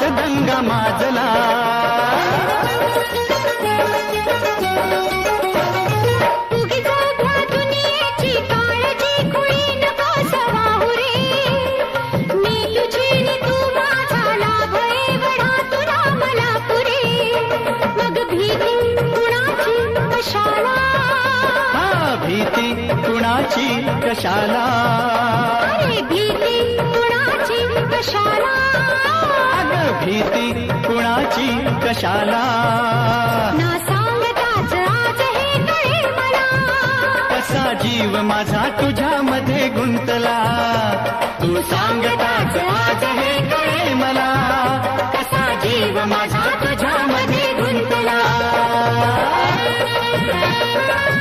गावात दंगा माजला. उगीच उभ्या दुनियेची काळजी खुळी नको सवाहू रे. मी तुझी नि तू माझा लाभ एवढा तुला मला पुरे. मग भीती कुणाची कशाला, हा भीती कुणाची कशाला, अरे भीती कुणाची कशाला. अगं भीती कुणाची कशाला. ना सांगताच आज हे कळे मला, कसा जीव माझा तुझ्यामध्ये गुंतला. तू सांगता